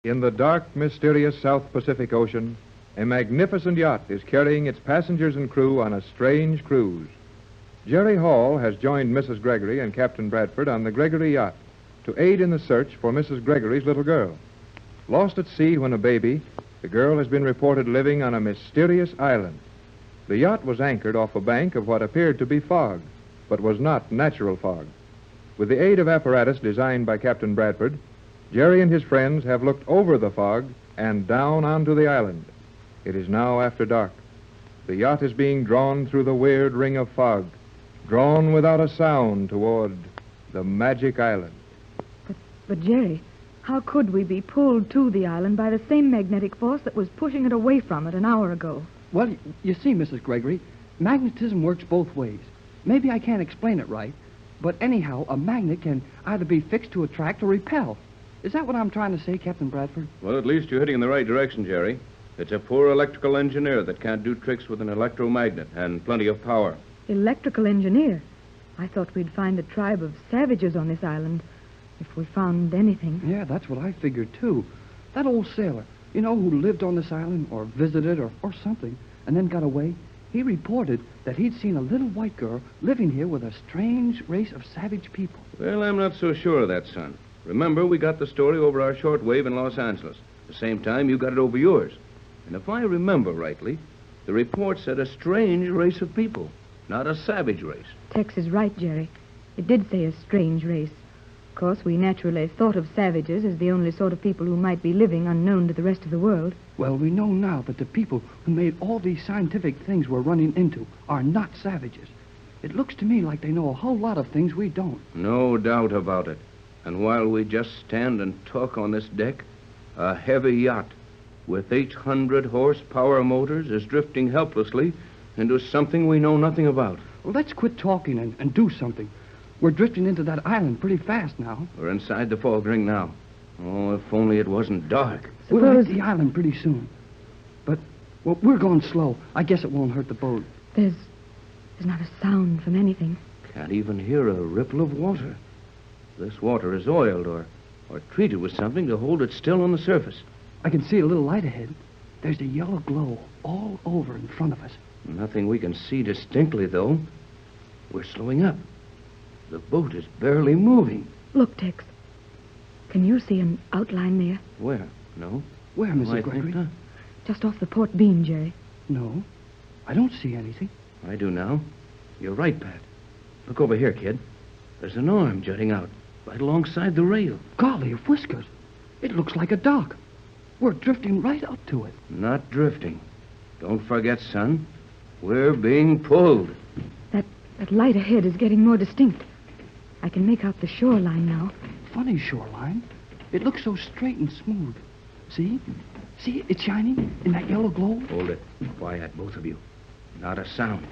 In the dark, mysterious South Pacific Ocean, a magnificent yacht is carrying its passengers and crew on a strange cruise. Jerry Hall has joined Mrs. Gregory and Captain Bradford on the Gregory yacht to aid in the search for Mrs. Gregory's little girl. Lost at sea when a baby, the girl has been reported living on a mysterious island. The yacht was anchored off a bank of what appeared to be fog, but was not natural fog. With the aid of apparatus designed by Captain Bradford, Jerry and his friends have looked over the fog and down onto the island. It is now after dark. The yacht is being drawn through the weird ring of fog, drawn without a sound toward the magic island. But Jerry, how could we be pulled to the island by the same magnetic force that was pushing it away from it an hour ago? Well, you see, Mrs. Gregory, magnetism works both ways. Maybe I can't explain it right, but anyhow, a magnet can either be fixed to attract or repel. Is that what I'm trying to say, Captain Bradford? Well, at least you're heading in the right direction, Jerry. It's a poor electrical engineer that can't do tricks with an electromagnet and plenty of power. Electrical engineer? I thought we'd find a tribe of savages on this island, if we found anything. Yeah, that's what I figured, too. That old sailor, who lived on this island or visited or something, and then got away, he reported that he'd seen a little white girl living here with a strange race of savage people. Well, I'm not so sure of that, son. Remember, we got the story over our shortwave in Los Angeles. At the same time, you got it over yours. And if I remember rightly, the report said a strange race of people, not a savage race. Tex is right, Jerry. It did say a strange race. Of course, we naturally thought of savages as the only sort of people who might be living unknown to the rest of the world. Well, we know now that the people who made all these scientific things we're running into are not savages. It looks to me like they know a whole lot of things we don't. No doubt about it. And while we just stand and talk on this deck, a heavy yacht with 800 horsepower motors is drifting helplessly into something we know nothing about. Well, let's quit talking and do something. We're drifting into that island pretty fast now. We're inside the fog ring now. Oh, if only it wasn't dark. We'll hit the island pretty soon. But, well, we're going slow. I guess it won't hurt the boat. There's not a sound from anything. Can't even hear a ripple of water. This water is oiled or treated with something to hold it still on the surface. I can see a little light ahead. There's a yellow glow all over in front of us. Nothing we can see distinctly, though. We're slowing up. The boat is barely moving. Look, Tex. Can you see an outline there? Where? No. Where, Mrs. I Gregory? think not. Just off the port beam, Jerry. No. I don't see anything. I do now. You're right, Pat. Look over here, kid. There's an arm jutting out right alongside the rail. Golly of whiskers. It looks like a dock. We're drifting right up to it. Not drifting. Don't forget, son. We're being pulled. That light ahead is getting more distinct. I can make out the shoreline now. Funny shoreline. It looks so straight and smooth. See? See, it's shining in that yellow glow. Hold it. Quiet, both of you. Not a sound.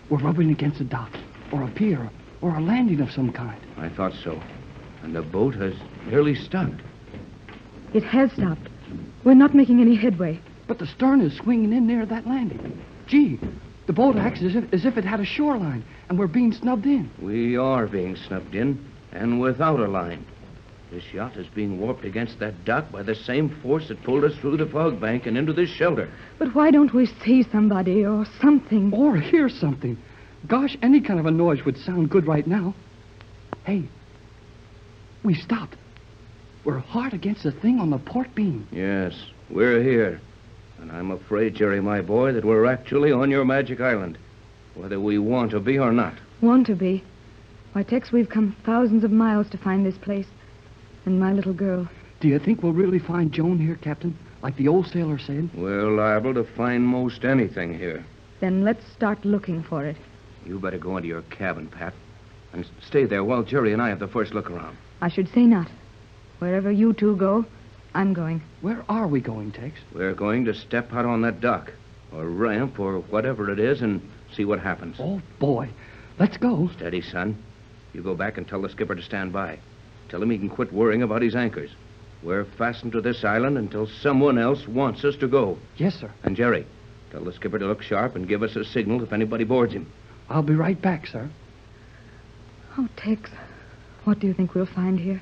We're rubbing against a dock, or a pier, or a landing of some kind. I thought so. And the boat has nearly stopped. It has stopped. We're not making any headway. But the stern is swinging in near that landing. Gee, the boat acts as if it had a shoreline, and we're being snubbed in. We are being snubbed in, and without a line. This yacht is being warped against that dock by the same force that pulled us through the fog bank and into this shelter. But why don't we see somebody or something? Or hear something. Gosh, any kind of a noise would sound good right now. Hey, we stopped. We're hard against the thing on the port beam. Yes, we're here. And I'm afraid, Jerry, my boy, that we're actually on your magic island, whether we want to be or not. Want to be? Why, Tex, we've come thousands of miles to find this place. And my little girl. Do you think we'll really find Joan here, Captain? Like the old sailor said? We're liable to find most anything here. Then let's start looking for it. You better go into your cabin, Pat, and stay there while Jerry and I have the first look around. I should say not. Wherever you two go, I'm going. Where are we going, Tex? We're going to step out on that dock, or ramp, or whatever it is, and see what happens. Oh, boy. Let's go. Steady, son. You go back and tell the skipper to stand by. Tell him he can quit worrying about his anchors. We're fastened to this island until someone else wants us to go. Yes, sir. And Jerry, tell the skipper to look sharp and give us a signal if anybody boards him. I'll be right back, sir. Oh, Tex, What do you think we'll find here?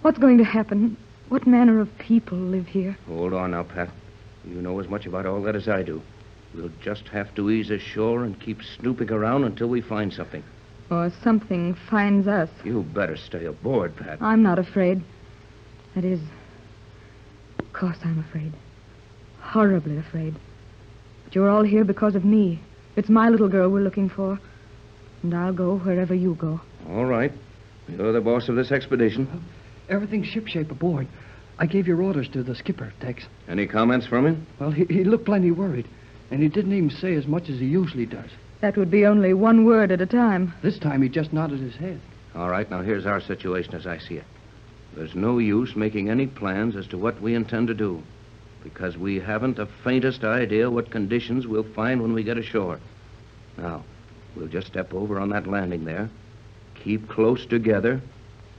What's going to happen? What manner of people live here? Hold on now, Pat. You know as much about all that as I do. We'll just have to ease ashore and keep snooping around until we find something. Or something finds us. You better stay aboard, Pat. I'm not afraid. That is, of course I'm afraid. Horribly afraid. But you're all here because of me. It's my little girl we're looking for. And I'll go wherever you go. All right. You're the boss of this expedition. Everything's shipshape aboard. I gave your orders to the skipper, Tex. Any comments from him? Well, he looked plenty worried, and he didn't even say as much as he usually does. That would be only one word at a time. This time he just nodded his head. All right, now here's our situation as I see it. There's no use making any plans as to what we intend to do, because we haven't the faintest idea what conditions we'll find when we get ashore. Now, we'll just step over on that landing there, keep close together,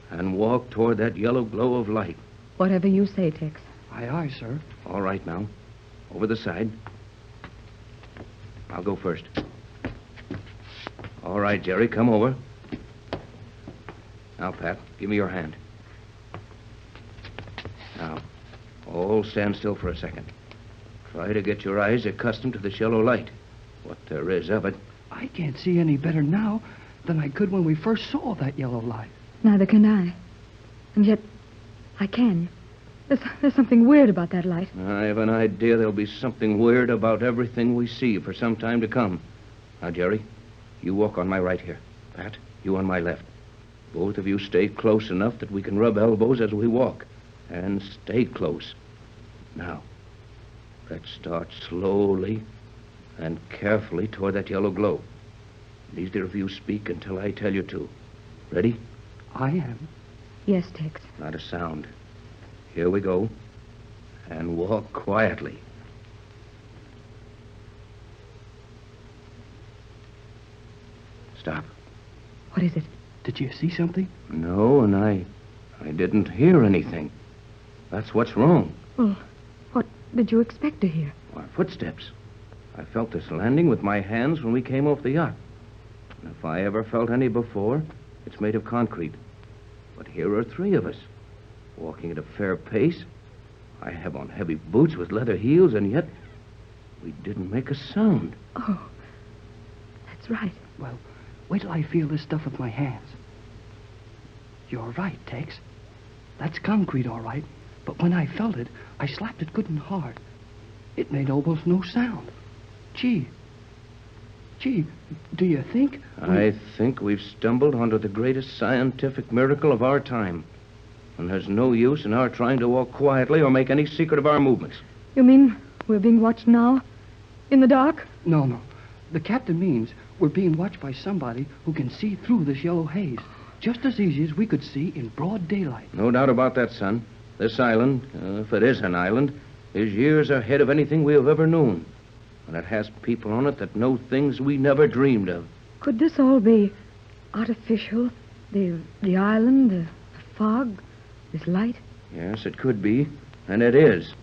and walk toward that yellow glow of light. Whatever you say, Tex. Aye, aye, sir. All right, now. Over the side. I'll go first. All right, Jerry, come over. Now, Pat, give me your hand. Now, all stand still for a second. Try to get your eyes accustomed to this yellow light. What there is of it. I can't see any better now than I could when we first saw that yellow light. Neither can I. And yet, I can. There's something weird about that light. I have an idea there'll be something weird about everything we see for some time to come. Now, Jerry, you walk on my right here. Pat, you on my left. Both of you stay close enough that we can rub elbows as we walk. And stay close. Now, let's start slowly and carefully toward that yellow glow. Neither of you speak until I tell you to. Ready? I am. Yes, Tex. Not a sound. Here we go. And walk quietly. Stop. What is it? Did you see something? No, and I didn't hear anything. That's what's wrong. Well, what did you expect to hear? Our footsteps. I felt this landing with my hands when we came off the yacht. And if I ever felt any before, it's made of concrete. But here are three of us, walking at a fair pace. I have on heavy boots with leather heels, and yet we didn't make a sound. Oh, that's right. Well, wait till I feel this stuff with my hands. You're right, Tex. That's concrete, all right. But when I felt it, I slapped it good and hard. It made almost no sound. Gee, do you think... I think we've stumbled onto the greatest scientific miracle of our time. And there's no use in our trying to walk quietly or make any secret of our movements. You mean we're being watched now? In the dark? No. The captain means we're being watched by somebody who can see through this yellow haze, just as easy as we could see in broad daylight. No doubt about that, son. This island, if it is an island, is years ahead of anything we have ever known. And it has people on it that know things we never dreamed of. Could this all be artificial? The island, the fog, this light? Yes, it could be. And it is.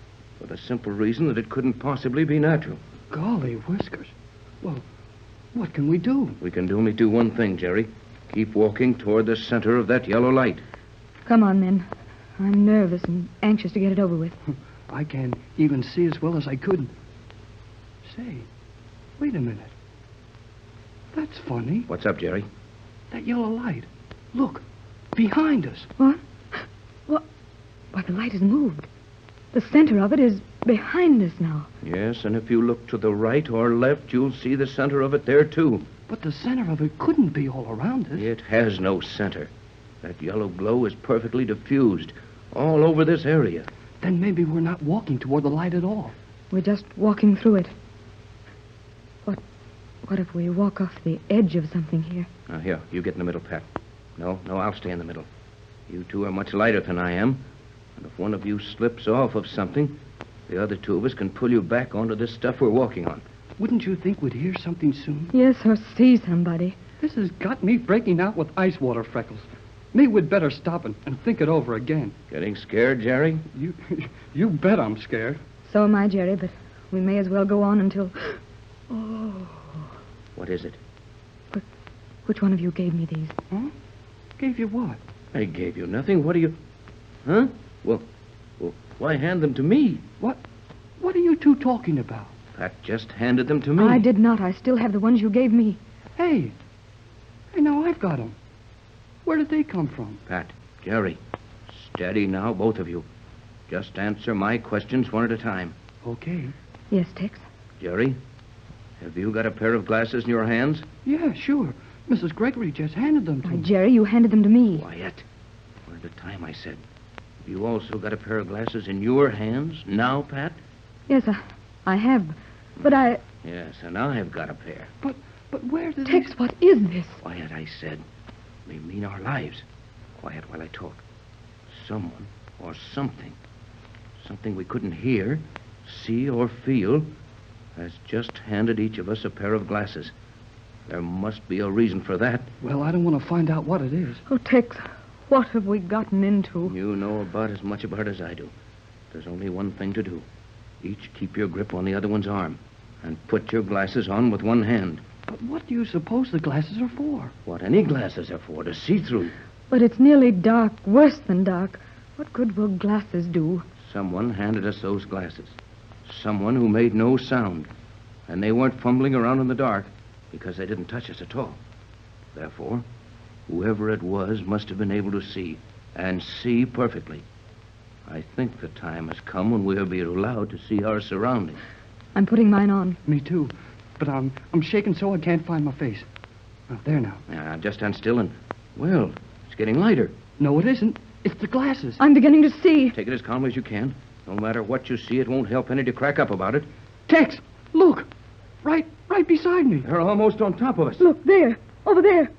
For the simple reason that it couldn't possibly be natural. Golly whiskers. Well, what can we do? We can only do one thing, Jerry. Keep walking toward the center of that yellow light. Come on, then. I'm nervous and anxious to get it over with. I can't even see as well as I could. Say, wait a minute. That's funny. What's up, Jerry? That yellow light. Look, behind us. What? Why, the light has moved. The center of it is behind us now. Yes, and if you look to the right or left, you'll see the center of it there, too. But the center of it couldn't be all around us. It has no center. That yellow glow is perfectly diffused all over this area. Then maybe we're not walking toward the light at all. We're just walking through it. What if we walk off the edge of something here? Now, here, you get in the middle, Pat. No, I'll stay in the middle. You two are much lighter than I am. And if one of you slips off of something, the other two of us can pull you back onto this stuff we're walking on. Wouldn't you think we'd hear something soon? Yes, or see somebody. This has got me breaking out with ice water freckles. Maybe we'd better stop and think it over again. Getting scared, Jerry? You bet I'm scared. So am I, Jerry, but we may as well go on until... Oh. What is it? Which one of you gave me these? Huh? Gave you what? I gave you nothing. What do you... Huh? Well, why hand them to me? What are you two talking about? Pat just handed them to me. I did not. I still have the ones you gave me. Hey, now I've got them. Where did they come from? Pat, Jerry, steady now, both of you. Just answer my questions one at a time. Okay. Yes, Tex. Jerry, have you got a pair of glasses in your hands? Yeah, sure. Mrs. Gregory just handed them to Why, me. Jerry, you handed them to me. Quiet. One at a time, I said. You also got a pair of glasses in your hands now, Pat? Yes, I have. But I... Yes, and I've got a pair. But where did Tex, what is this? Quiet, I said. They mean our lives. Quiet while I talk. Someone or something we couldn't hear, see, or feel, has just handed each of us a pair of glasses. There must be a reason for that. Well, I don't want to find out what it is. Oh, Tex, what have we gotten into? You know about as much about it as I do. There's only one thing to do. Each keep your grip on the other one's arm and put your glasses on with one hand. But what do you suppose the glasses are for? What any glasses are for, to see through. But it's nearly dark, worse than dark. What good will glasses do? Someone handed us those glasses. Someone who made no sound. And they weren't fumbling around in the dark because they didn't touch us at all. Therefore, whoever it was must have been able to see, and see perfectly. I think the time has come when we'll be allowed to see our surroundings. I'm putting mine on. Me too. But I'm shaking so I can't find my face. Oh, there now. Now, just stand still and... Well, it's getting lighter. No, it isn't. It's the glasses. I'm beginning to see. Take it as calmly as you can. No matter what you see, it won't help any to crack up about it. Tex, look. Right beside me. They're almost on top of us. Look, there. Over there.